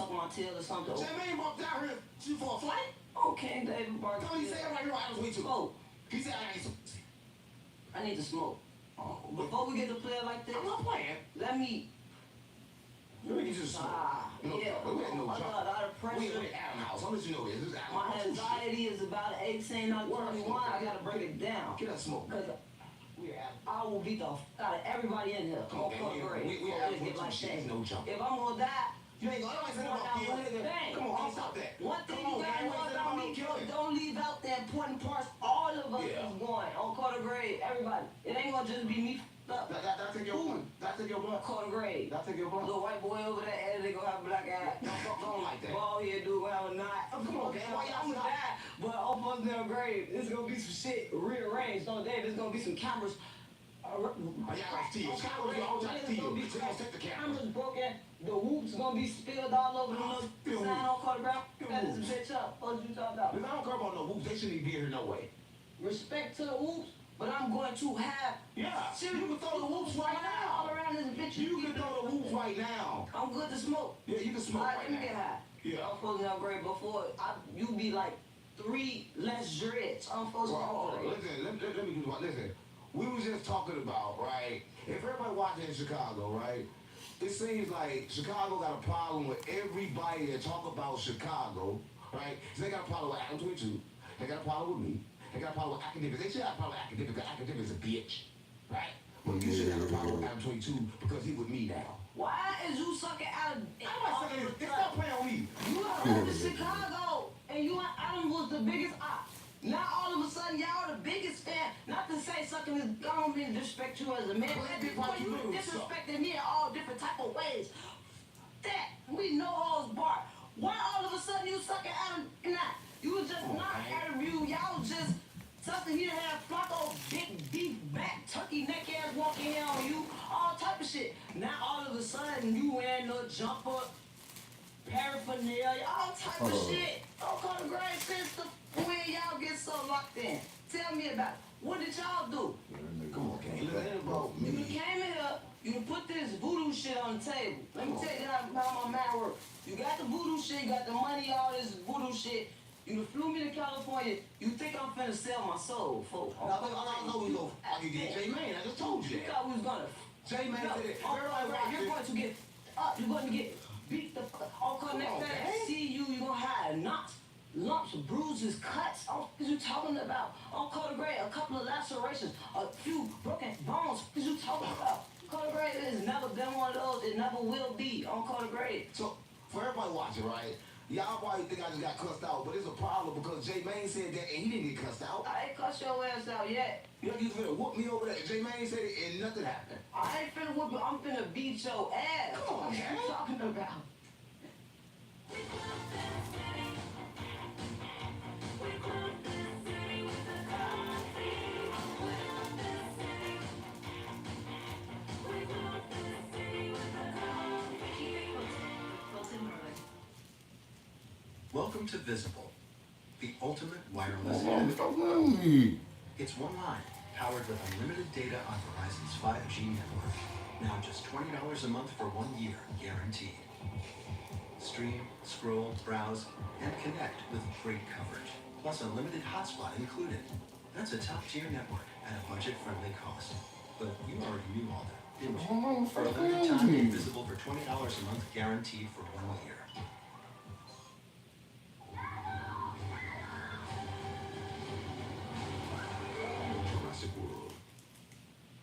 suck my tail or something. Jermaine walked down here for a flight? Okay, David Barker. Tell me he said right here I was way too. Smoke. He said I ain't some. I need to smoke. Before we get to play like this, I'm not playing. let me. Let me get you some. Yeah. We had no I got a lot of pressure. We at Adam House. I'll let you know this. This is Adam My House. anxiety is about 18, not 21. I gotta break it down. Get that smoke. Cause I will beat the out of everybody in here. Come on, we have get like that. no jump. If I'm gonna die, you ain't gonna say about killing. Come on, stop that. One thing you gotta know about me, don't leave out the important parts. All of us is going on quarter grade. Everybody. It ain't gonna just be me. That's take your blunt. That's take your blunt. Quarter grade. That's take your blunt. Little white boy over there, and they gonna have a black eye. Don't like that. Ball here, dude, gonna have a knot. Come on, man. Why y'all I'm gonna die, but all of us in the grade, it's gonna be some shit rearranged on there. There's gonna be some cameras. Cameras broken. The whoops gonna be spilled all over the sign on quarter ground. That is a bitch up. What you talking about? I don't care about no whoops. They shouldn't even be here no way. Respect to the whoops, but I'm going to have. Yeah. You can throw the whoops right now. All around this bitch. You can throw the whoops right now. I'm good to smoke. Yeah, you can smoke right let me get high. Yeah. I'm supposed to upgrade before you be like 3 less dreads. I'm supposed to upgrade. Listen. We was just talking about, right? If everybody watching in Chicago, right? It seems like Chicago got a problem with everybody that talk about Chicago, right? So they got a problem with Adam 22. They got a problem with me. They got a problem with academics. They should have a problem with academics because academics is a bitch, right? Well, you should have a problem with Adam 22 because he with me now. Why is you sucking out of... I'm not saying this. Stop playing on me. You are in Chicago, and you and Adam was the biggest op. Now all of a sudden y'all the biggest fan. Not to say sucking is gonna be disrespect you as a man. But you disrespecting me in all different type of ways. That we know all's bar. Why all of a sudden you sucking Adam? Nah, you was just not interview. Y'all was just something. He done had Flacco, big deep back, turkey neck ass walking here on you, all type of shit. Now all of a sudden you wearing no jumper, paraphernalia, all type of shit. Don't call the great sister. When y'all get so locked in, tell me about it. What did y'all do? Come on, Kane. You came in here, you put this voodoo shit on the table. Let me tell you how my man works. You got the voodoo shit, you got the money, all this voodoo shit. You flew me to California. You think I'm finna sell my soul, folks? I know we go. I can get J-Man. I just told you that. You thought we was gonna. J-Man said it. You're going to get up. You're going to get beat the fuck. I'll next time I see you, you're gonna have knots, lumps, bruises, cuts. What you talking about? On Carter Gray, a couple of lacerations, a few broken bones. What you talking about? Carter Gray has never been one of those. It never will be on Carter Gray. So, for everybody watching, right? Y'all probably think I just got cussed out, but it's a problem because J-Mane said that and he didn't get cussed out. I ain't cussed your ass out yet. You finna whoop me over there. J-Mane said it and nothing happened. I ain't finna whoop you. I'm finna beat your ass. Come on, man. What you talking about? Welcome to Visible, the ultimate wireless internet. It's one line, powered with unlimited data on Verizon's 5G network. Now just $20 a month for 1 year, guaranteed. Stream, scroll, browse, and connect with great coverage, plus unlimited hotspot included. That's a top-tier network at a budget-friendly cost. But you already knew all that, didn't you? For a limited time, Invisible for $20 a month, guaranteed for 1 year.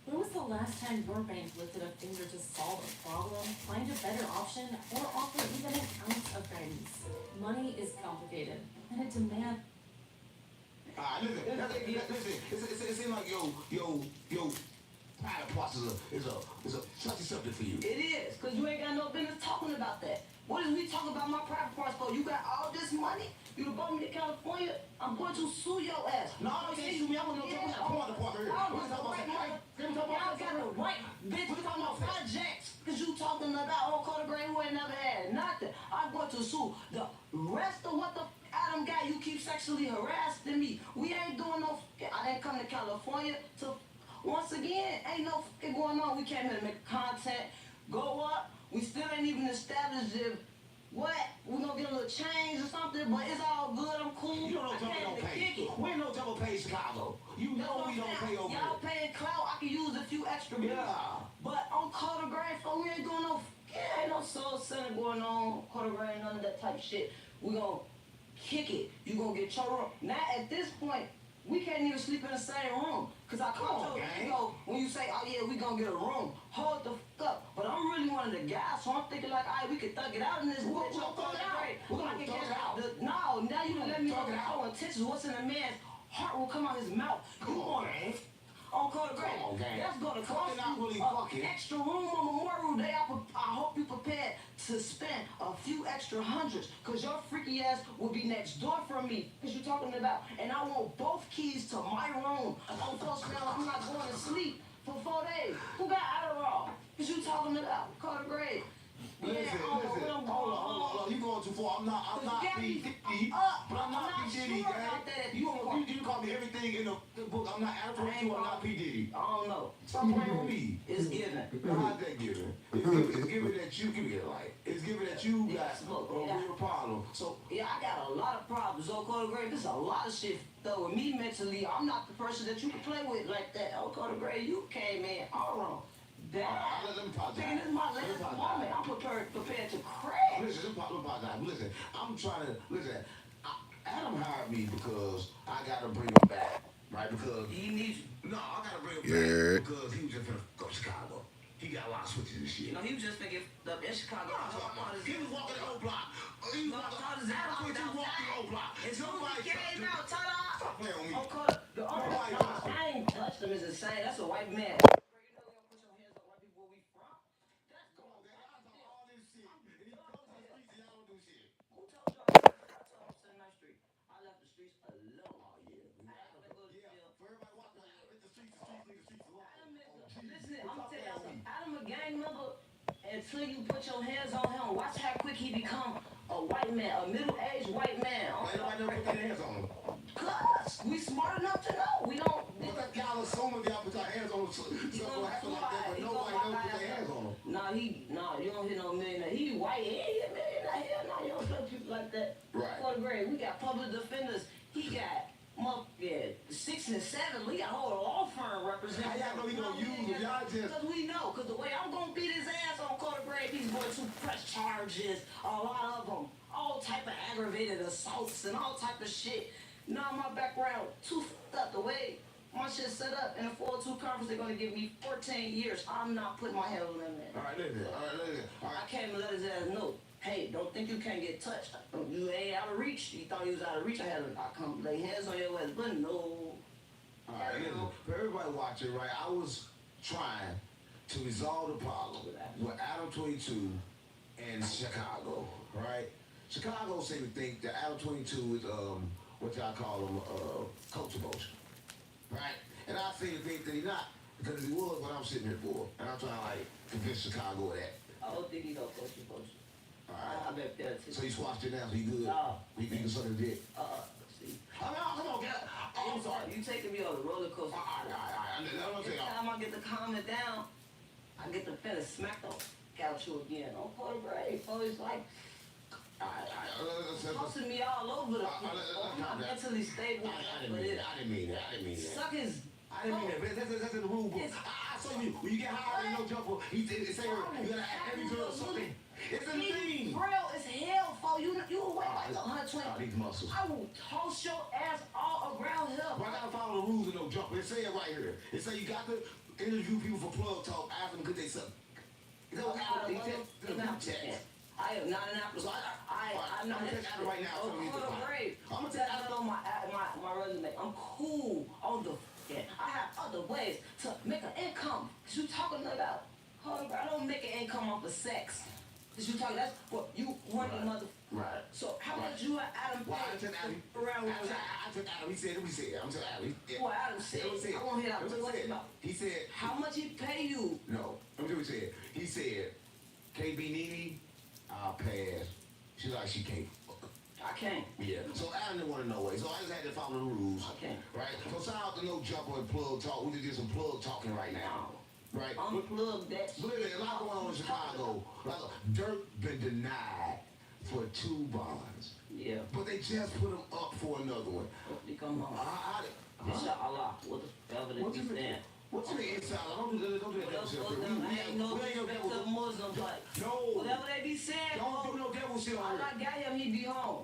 When was the last time your bank lifted a finger to solve a problem, find a better option, or offer even an ounce of guidance? Money is complicated, and it demands... Listen, it seems like yo, private parts is a touchy subject for you. It is, because you ain't got no business talking about that. What is we talking about my private parts for? You got all this money? You brought me to California? I'm going to sue your ass. No, you can't sue me. I'm going to talk about the part here. Y'all got the right bitch. We're talking about projects. Because you talking about old Carter Gray who ain't never had nothing. I'm going to sue the rest of what the Adam got. You keep sexually harassing me. We ain't doing no... I didn't come to California to... Once again, ain't no going on. We came here to make content, go up. We still ain't even established if What? We gonna get a little change or something, but it's all good. I'm cool. You don't know I Jumbo came don't to pay. kick it. We ain't no Jumbo pay Chicago. You That's know what we I'm don't saying. pay over Y'all there. paying clout. I can use a few extra minutes. Yeah. But on Quarter Grade, for we ain't doing no, ain't no soul center going on. Quarter Grade, none of that type of shit. We gonna kick it. You gonna get your room. Now at this point, we can't even sleep in the same room. Cause I Come on, told you, gang. you know, when you say, oh yeah, we gonna get a room, hold the fuck up. But I'm really one of the guys, so I'm thinking like, all right, we can thug it out in this We're bitch. gonna on thug it Quarter out. Grade. We're I gonna can thug get it out. No, now you done let me know Thug it the out. whole intentions. What's in a man's heart will come out his mouth. Come You on, want gang. on Quarter Grade. Come on, gang. That's gonna Fucking cost not you really a fucking. extra room on Memorial Day. I hope you prepared to spend a few extra hundreds, cause your freaky ass will be next door from me. Cause you talking about, and I want both keys to my room. On folks now, I'm not going to sleep for 4 days. Who got Adderall? Cause you talking about Carter Grade. Listen, hold on. You going too far. I'm not P. Diddy, but I'm not P. Diddy, sure gang. about that. You call me everything in the book. I'm not Adam 22. I'm not P. Diddy. I don't know. Stop playing with me. It's given. How's that given? It's given that you give me a light. It's given that you got a real problem. So Yeah, I got a lot of problems. On Carter Grade, there's a lot of shit though with me mentally. I'm not the person that you can play with like that. On Carter Grade, you came in all wrong. let me apologize. Thinking this is my Let me last apologize. moment. I'm prepared to crash. Listen, let me apologize. Listen, I'm trying to listen. Adam hired me because I gotta bring him back, right? Because He needs you. no, I gotta bring him back because he was just gonna go to Chicago. He got a lot of switches and shit. You know, he was just thinking up in Chicago. He was walking the old block. He was walking. Adam 22 walked the old block. As soon as Nobody he came touched him. out, ta-da! Stop playing with me. On Carter, the only Nobody no, touched him. I ain't touched him is insane. That's a white man. Come on, man. I talk all this shit. And you come to the streets and y'all don't do shit. Who told y'all? I told him sitting on the street. I left the streets alone. Oh, yeah. Yeah. For everybody watching, hit the streets alone. Listen, I'm telling you, Adam a gang member until you put your hands on him. Watch how quick he become a white man, a middle-aged white man. Ain't nobody never put their hands on him. Cause we smart enough to know. We don't. Y'all assuming y'all put your hands on him, something will happen like that, but nobody never put their hands on him. Nah, you don't hit no millionaire. He be white, he ain't a millionaire. Hell no, you don't touch people like that. Right. Quarter grade, we got public defenders. He got 6 and 7. We got a whole law firm representing. How y'all know he gonna use them? Y'all just. Because we know, because the way I'm gonna beat his ass on Quarter grade, these boys who press charges, a lot of them, all type of aggravated assaults and all type of shit. Now my background too fucked up. The way my shit set up in a 402 conference, they're gonna give me 14 years. I'm not putting my hands on that man. All right, listen. I came and let his ass know. Hey, don't think you can't get touched. You ain't out of reach. He thought he was out of reach. I come lay hands on your ass, but no. All right, listen. For everybody watching, right, I was trying to resolve the problem with Adam 22 and Chicago, right? Chicago seem to think that Adam 22 is, what y'all call him, coach emotion, right? And I seem to think that he's not, because he was what I'm sitting here for. And I'm trying to, like, convince Chicago of that. I don't think he don't coach you, coach. All right. I bet that's it. So he swatched it now, so he good. No. He can suck his dick. See. Oh, no, come on, get Oh, I'm sorry. You taking me on a roller coaster. All right. Every time I get to calm it down, I get to finish smack the couch you again. On Quarter grade, so it's like tossing me all over the place. I'm not mentally stable. I didn't mean that. Suckers. I didn't mean that. That's in the rule book. I saw you. When you get higher than no jumper, he say you gotta ask every girl something. It's in the thing. Real as hell for you. You weigh like 120. These muscles. I will toss your ass all around here. But I gotta follow the rules of no jumper. It say it right here. It say you got to interview people for plug talk, ask them could they suck. You know what I am not an apple. So I'm not an apple right now. I'm gonna tell you on my resume. I'm cool on the I have other ways to make an income. Cause you talking about, I don't make an income off of sex. Cause you talking, that's what you want your mother. Right. So how much you and Adam pay I took Adam. around with I took Adam. He said. I'm telling Adam. what Adam said. I want to hear that. What's it about? He said. How much he pay you? No. Let me tell you what he said. He said, KB Nene, I'll pass. She's like, she can't. I can't. Yeah. So Adam didn't want to know way. So I just had to follow the rules. I can't. Right? So shout out to No Jumper and Plug Talk. We just did some plug talking right now. Right? Unplug that shit. But there's a lot going on in Chicago. Like, dirt been denied for 2 bonds. Yeah. But they just put him up for another one. They come home. Inshallah. Whatever they be saying. What's in the inside? Don't do that devil shit. I ain't no respect to the Muslims, but whatever they be saying, don't do no devil shit on Allah got him, he be home.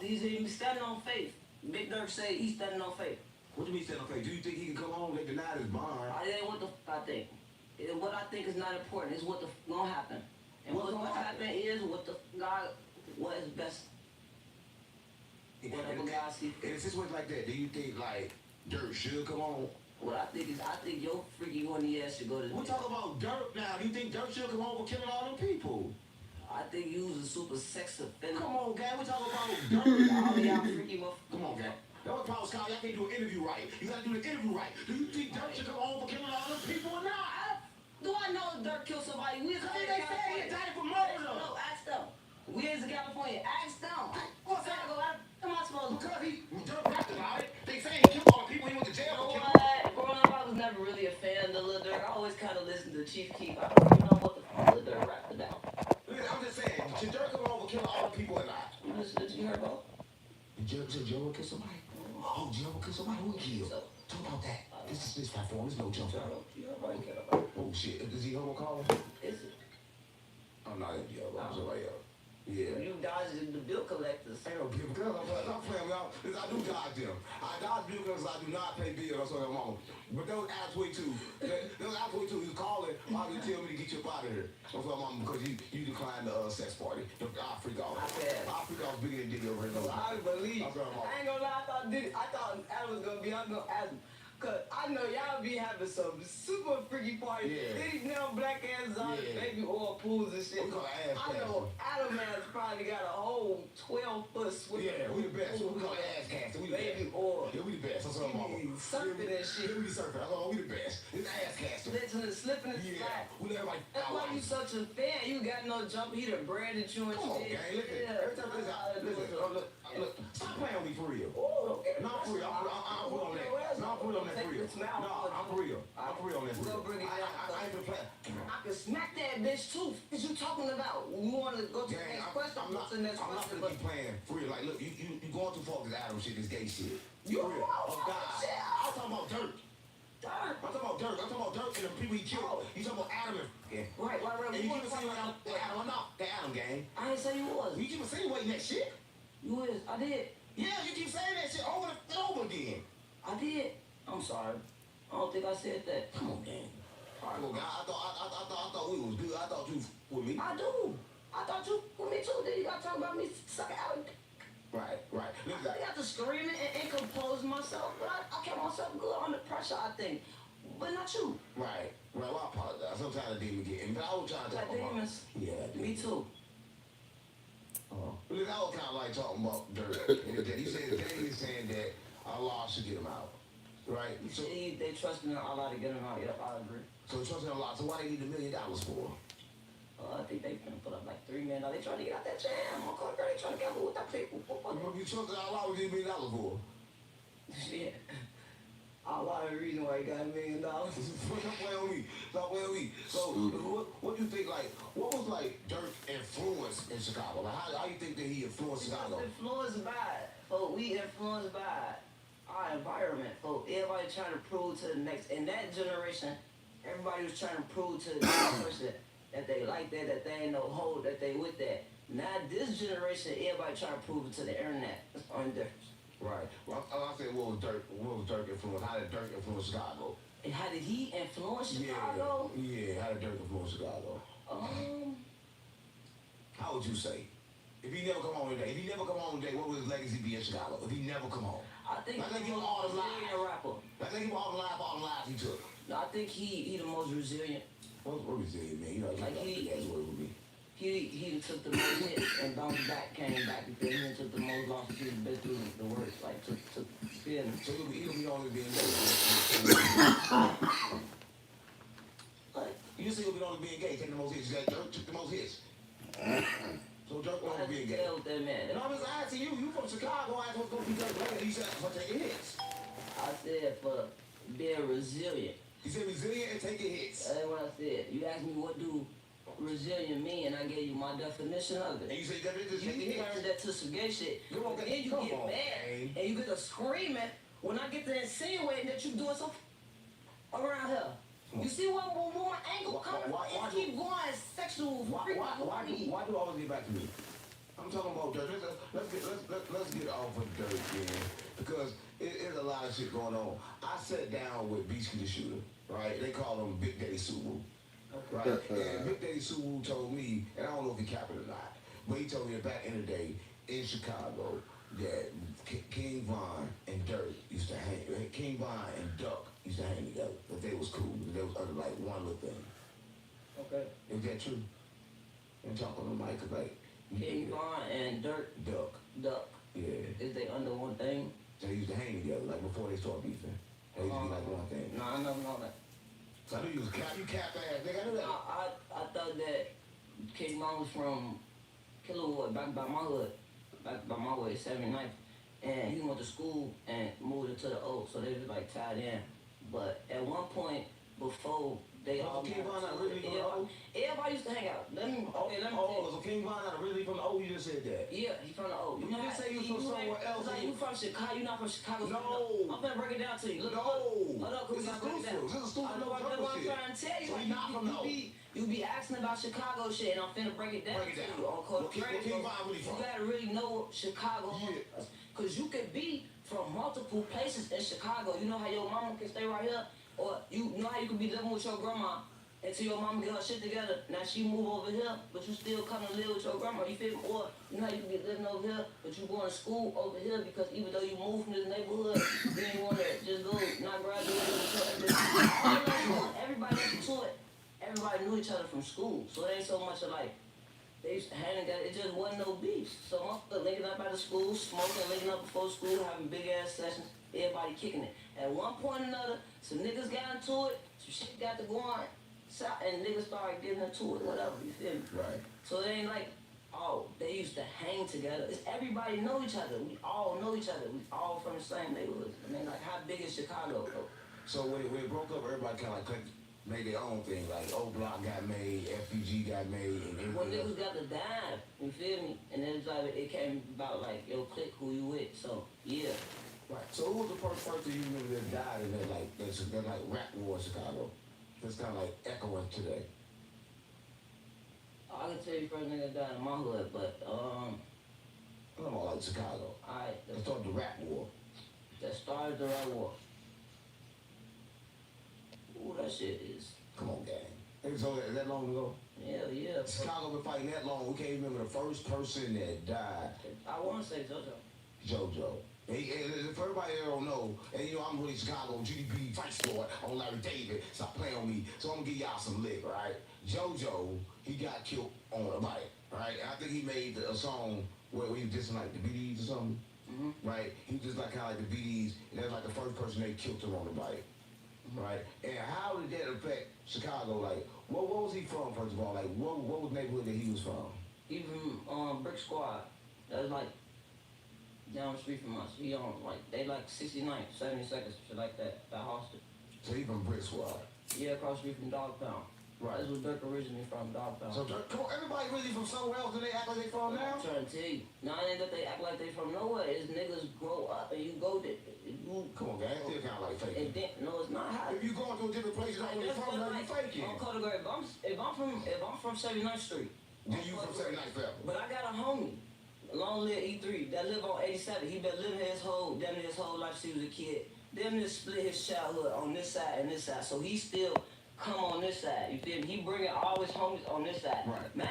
He's standing on faith. Big Dirk say he's standing on faith. What do you mean standing on faith? Do you think he can come home? They denied his bond. I ain't what the I think. What I think is not important. It's what the gonna happen. And what's gonna happen is what is best. Whatever God sees. In a situation like that, do you think like Dirk should come on? What I think your freaky horny ass should go to We're talking about Dirk now. Do you think Dirk should come home for killing all them people? I think you was a super sex offender. Come on, guy. We're talking about Dirk. All y'all freaky motherfuckers. Come on, guy. That was Paul Scott. Y'all can't do an interview right. You gotta do the interview right. Do you think Dirk should come home for killing all them people or not? Do I know if Dirk killed somebody? We is They said he died for murder. No, ask them. We is in California. Ask them. What's that? Am I supposed to? Because Dirk rapped about it. They say he killed all the people. He went to jail for killing. Growing up, I was never really a fan of Lil Durk. I always kind of listened to Chief Keef. I don't even know what the fuck Lil Durk rapped about. I'm just saying, should Dirk come home for killing all the people or not? You heard about? Did you ever kill somebody? Oh, did you ever kill somebody? Who he killed? Talk about that. This is this platform. There's no jump. Oh shit. Is he homo calling? Is it? I'm not in jail. I'm somebody else. Yeah. You dodged the bill collectors. Ain't no bill because I'm playing with y'all. I do dodge them. I dodge bill because I do not pay bills. That's what I'm on. But those ass way too. Those ass way too. You calling, probably tell me to get you up out of here. That's what I'm on because you declined the sex party. I freak out. I freak out bigger than Diddy over here. I believe. That's what I'm on. I ain't gonna lie. I thought Adam was gonna be. I'm gonna ask him. Cause I know y'all be having some super freaky parties. Yeah. These damn black ass on baby oil pools and shit. We call it ass I know Adam has probably got a whole 12-foot swing. Yeah, we the best. We call it ass casting. We the baby best. oil. Yeah, we the best. That's what I'm on. Surfing and shit. Yeah, we the surfing. That's all. We the best. It's ass casting. Slipping and Yeah. sliding. We let everybody. That's why you such a fan. You got no jump. He done branded you and Come on, shit. gang. Listen. Every time look. Stop playing with me for real. Ooh, okay. No, I'm for real. I'm for real on that. No, I'm for real on that for real. No, I'm for real. I'm for real on that for real. I ain't been playing. I can smack that bitch too. What you talking about? You want to go to the Gang, next question? I'm not gonna keep playing for real. Like, look, you going too far with this Adam shit, this gay shit. You For real. Oh God. shit. I'm talking about Dirk. Dirk. I'm talking about Dirk. I'm talking about Dirk and the people he killed. You talking about Adam and Right. and you keep saying like Adam. I'm not the Adam gang. I ain't say you was. You keep saying that shit. You is. I did. Yeah, you keep saying that shit over and over again. I did. I'm sorry. I don't think I said that. Come on, gang. All right, well, I thought we was good. I thought you with me. I do. I thought you with me too. Then you got to talk about me sucking out. Right. I got to screaming and compose myself, but I kept myself good under pressure, I think. But not you. Right. Well, I apologize. Sometimes the demon get in. But I was trying to talk Like about. demons? Yeah. Me too. Because I was kind of like talking about Dirk. He said the thing is saying that Allah should get him out. Right? So, They trust in Allah to get him out. Yep, I agree. so trust in Allah. So why they need $1 million for? I think they finna put up like $3 million. They trying to get out that jam. Okay, girl, they trying to get out with that people. You trust in Allah with $1 million for? Shit. Allah the reason why he got $1 million. Stop playing with me. Stop playing with me. So what do you think, like, what was like Dirk's influence in Chicago? Like, how you think that he influenced Chicago? Influenced by, we influenced by our environment, everybody trying to prove to the next, in that generation, everybody was trying to prove to the next person that they like that they ain't no hoe, that they with that. Now this generation, everybody trying to prove it to the internet. That's the only difference. Right. Well, I said, what was Dirk influence? How did Dirk influence Chicago? And how did he influence Chicago? Yeah, how did Dirk influence Chicago? How would you say? If he never come home today, what would his legacy be in Chicago? If he never come home? I think like he was all the resilient rapper. Like he was all the lives he took. No, I think he the most resilient. What resilient, man? You know, like that's what it would be. He took the most hits and bounced back, came back because he took the most losses. He was been through the worst, like took spin. So he'll be on being gay. What? You just say he'll be on being gay, taking the most hits. Dirk took the most hits. So Dirk on being gay. With that man. And I was asking you from Chicago, I was going to be Dirk. You said for taking hits. I said for being resilient. You said resilient and taking hits. That's what I said. You asked me what do resilient me, and I gave you my definition of it. And you say that it just You hit turned that to some gay shit. Come on, But then you come get on, mad, man. and you get to screaming when I get to insinuating that you doing something around here. You see where my angle coming from? It keep going sexual. Why do always get back to me? I'm talking about dirt. Let's get off of dirt, man, because there's a lot of shit going on. I sat down with Beastie the Shooter, right? They call him Big Daddy Suwu, right? And Big Daddy Suwu told me, and I don't know if he capped it or not, but he told me that back in the day in Chicago that King Von and Dirt used to hang. King Von and Duck used to hang together. That they was cool. That they was under like one little thing. Okay. Is that true? I'm talking on the mic like King Von and Dirt. Duck. Yeah. Is they under one thing? They used to hang together, like before they started beefing. They used to be like one thing. No, I never know that. So I knew you was you cap ass nigga. I knew that. I thought that King Von was from Killerwood, back by my hood, back by my way, 79th. And he went to school and moved into the Oak, so they was like tied in. But at one point before they all King Von not really from the Oak? Everybody used to hang out. Let me tell you. So King Von not really from the Oak? You just said that. Yeah, he's from the Oak. You didn't say you was from somewhere else. Like you from Chicago? You not from Chicago? No. I'm gonna break it down to you. Look, No. Hold up, This is exclusive. This is stupid. I know what I'm trying to tell you. So he not from the Oak. You be asking about Chicago shit, and I'm finna break it down. Break it down. To you on Cold King Von really from? You gotta really know Chicago. Yeah. Cause you could be from multiple places in Chicago. You know how your mama can stay right here? Or you know how you could be living with your grandma until your mama get her shit together. Now she move over here, but you still come and live with your grandma. You feel me? Or you know how you could be living over here, but you going to school over here because even though you moved from this neighborhood, you didn't want to just go not graduate. Everybody into it. Everybody knew each other from school. So it ain't so much of like, they used to hang together. It just wasn't no beef. So motherfuckers linking up at the school, smoking, linking up before school, having big ass sessions, everybody kicking it. At one point or another, some niggas got into it, some shit got to go on, and niggas started getting into it, whatever, you feel me? Right. So it ain't like, oh, they used to hang together. It's everybody know each other. We all know each other. We all from the same neighborhood. I mean, like, how big is Chicago, though? So when it broke up, everybody kind of like made their own thing. Like O Block got made, FPG got made, and everything When else. niggas got to dive, you feel me? And then it's like, it came about like, yo, click who you with. So, yeah. Right. So who was the first person you remember that died in that like rap war in Chicago? That's kind of like echoing today. I can tell you first nigga died in my hood, but, I'm talking about like Chicago. alright, Let's start the rap war. that started the right war. Ooh, that shit is, Come on, gang. It was over that long ago. yeah. Chicago been fighting that long. We can't remember the first person that died. I want to say JoJo. JoJo. And for everybody that don't know, and you know I'm really Chicago GDP fight sport on Larry David. Stop playing on me. So I'm gonna give y'all some lick, right? JoJo, he got killed on a bike, right? And I think he made a song where he was dissing like the BDs or something, right? He was just like kind of like the BDs, and that's like the first person they killed him on the bike, right? And how did that affect Chicago? Like, what was he from, first of all? Like, what was the neighborhood that he was from? He from Brick Squad. That was like down the street from us. He on like they like 69th, 72nd, shit like that. That hostel. So he from Brick Squad. Yeah, across the street from Dog Pound. Right. That's where Dirk originally from, Dog Pound. So come on, everybody really from somewhere else and they act like they from now? I'm trying to tell you. Now it ain't that they act like they from nowhere. It's niggas grow up and you go there. Come on, guys, still kind of like faking. And then, no, it's not how. If you going to a different place, you don't know where you're from, now you faking. I'm category. If I'm from 79th Street. Then you from 79th Avenue. But I got a homie, long live E3, that live on 87. He been living damn near his whole life since he was a kid. Damn near split his childhood on this side and this side. So he still come on this side. You feel me? He bringing all his homies on this side. Right. Man,